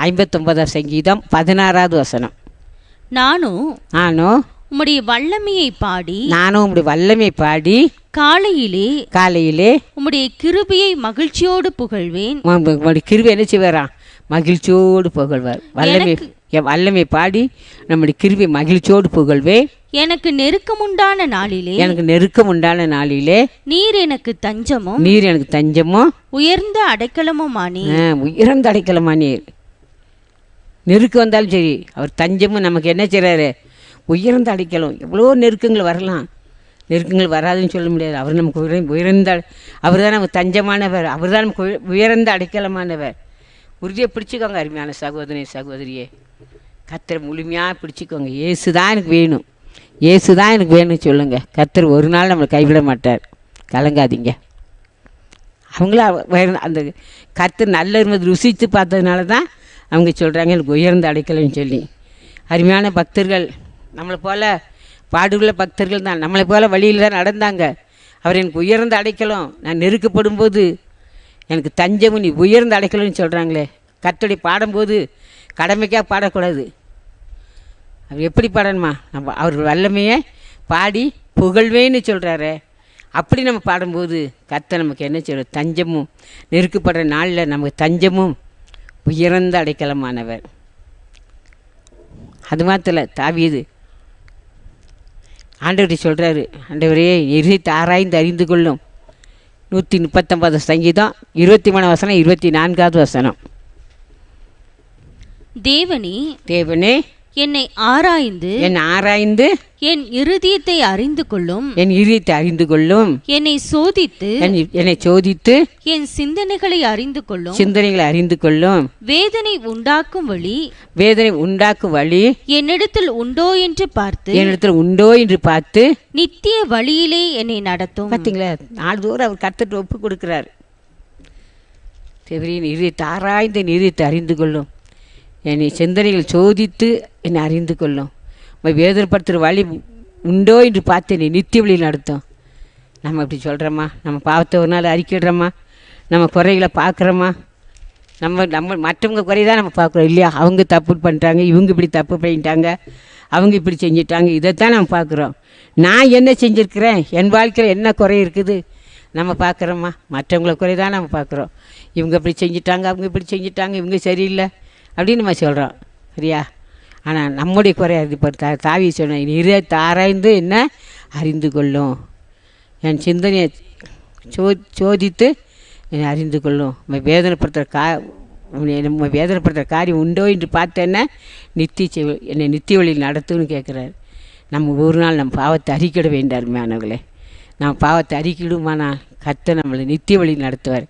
59 சங்கீதம் 16வது வசனம். நானும் நானும் உம்முடைய வல்லமையை பாடி உம்முடைய வல்லமை பாடி காலையிலே உம்முடைய கிருபையை மகிழ்ச்சியோடு புகழ்வேன். உம்முடைய கிருபை என்ன செய்வாராம்? மகிழ்ச்சியோடு புகழ்வார். வல்லமை பாடி நம்முடைய கிருபை மகிழ்ச்சியோடு புகழ்வே. எனக்கு நெருக்கமுண்டான நாளிலே நீர் எனக்கு தஞ்சமும் உயர்ந்த அடைக்கலமானீர். நெருக்கம் வந்தாலும் சரி, அவர் தஞ்சமும் நமக்கு என்ன செய்றாரு? உயர்ந்த அடைக்கலம். எவ்வளோ நெருக்கங்கள் வரலாம், நெருக்கங்கள் வராதுன்னு சொல்ல முடியாது. அவர் நமக்கு உயர்ந்த, அவர் தான் நமக்கு தஞ்சமானவர், அவர் தான் நமக்கு உயர்ந்த அடைக்கலமானவர். உறுதியை பிடிச்சிக்கோங்க அருமையான சகோதரியே, கர்த்தரை முழுமையாக பிடிச்சிக்கோங்க. இயேசு தான் எனக்கு வேணும், இயேசு தான் எனக்கு வேணும்னு சொல்லுங்கள். கர்த்தர் ஒரு நாள் நம்மளை கைவிட மாட்டார், கலங்காதீங்க. அவங்கள அந்த கர்த்தர் நல்ல இருந்தது ருசித்து பார்த்ததுனால தான் அவங்க சொல்கிறாங்க எனக்கு உயர்ந்த அடைக்கலன்னு சொல்லி. அருமையான பக்தர்கள், நம்மளை போல் பாடுள்ள பக்தர்கள் தான், நம்மளை போல் வழியில் தான் நடந்தாங்க. அவர் எனக்கு உயர்ந்த அடைக்கலம், நான் நெருக்கப்படும் போது எனக்கு தஞ்சமும் நீ உயர்ந்த அடைக்கலம்னு சொல்கிறாங்களே. கர்த்தருடைய பாடும்போது கடமைக்காக பாடக்கூடாது. அவர் எப்படி பாடணுமா? நம்ம அவர் வல்லமையை பாடி புகழ்வேன்னு சொல்கிறாரு. அப்படி நம்ம பாடும்போது கர்த்தர் நமக்கு என்ன சொல்கிறார்? தஞ்சமும், நெருக்கப்படுற நாளில் நமக்கு தஞ்சமும் உயர்ந்த அடைக்கலமானவர். அது மாத்திர தாவீது ஆண்டவர்கிட்ட சொல்கிறாரு, ஆண்டவரே இருதயத்தை ஆராய்ந்து அறிந்து கொள்ளும். 139 சங்கீதம் 23 வசனம் 24வது வசனம். தேவனே என்னை ஆராய்ந்து என் இருதயத்தை அறிந்து கொள்ளும். என்னை சோதித்து என் சிந்தனைகளை அறிந்து கொள்ளும். வேதனை உண்டாக்கும் வழி என்னிடத்தில் உண்டோ என்று பார்த்து நித்திய வழியிலே என்னை நடத்தும். பார்த்தீங்களா, நாள்தோறும் அவர் கர்த்தருக்கு ஒப்பு கொடுக்கிறார். தேவரின் இருதயத்தை ஆராய்ந்து என் இருதயத்தை அறிந்து கொள்ளும். என்னை சிந்தனைகள் சோதித்து என்னை அறிந்து கொள்ளும். வேதனைப்படுத்துகிற வழி உண்டோ என்று பார்த்து என்னை நித்திய வழியில் நடத்தும். நம்ம இப்படி சொல்கிறோமா? நம்ம பாவத்தை ஒரு நாள் அறிக்கிடுறோமா? நம்ம குறைகளை பார்க்குறோமா? நம்ம மற்றவங்க குறை தான் நம்ம பார்க்குறோம் இல்லையா? அவங்க தப்பு பண்ணிட்டாங்க, இவங்க இப்படி தப்பு பண்ணிட்டாங்க, அவங்க இப்படி செஞ்சிட்டாங்க, இதைத்தான் நம்ம பார்க்குறோம். நான் என்ன செஞ்சுருக்கிறேன், என் வாழ்க்கையில் என்ன குறை இருக்குது நம்ம பார்க்குறோமா? மற்றவங்கள குறை தான் நம்ம பார்க்குறோம். இவங்க இப்படி செஞ்சிட்டாங்க, அவங்க இப்படி செஞ்சிட்டாங்க, இவங்க சரியில்லை அப்படின்னு நம்ம சொல்கிறோம், சரியா? ஆனால் நம்முடைய குறை இப்போ தாவி சொன்ன இருதயத்தை ஆராய்ந்து என்ன அறிந்து கொள்ளும். என் சிந்தனையை சோதித்து என்னை அறிந்து கொள்ளும். நம்ம வேதனைப்படுத்துகிற காரியம் உண்டோ என்று பார்த்து என்னை நித்திய வழியில் நடத்துன்னு கேட்குறாரு. நம்ம ஒரு நாள் நம்ம பாவத்தை அறிக்கிட வேண்டாருமானவர்களே. நம்ம பாவத்தை அறிக்கிடுமானால் கர்த்தர் நம்மளை நித்திய வழியில் நடத்துவார்.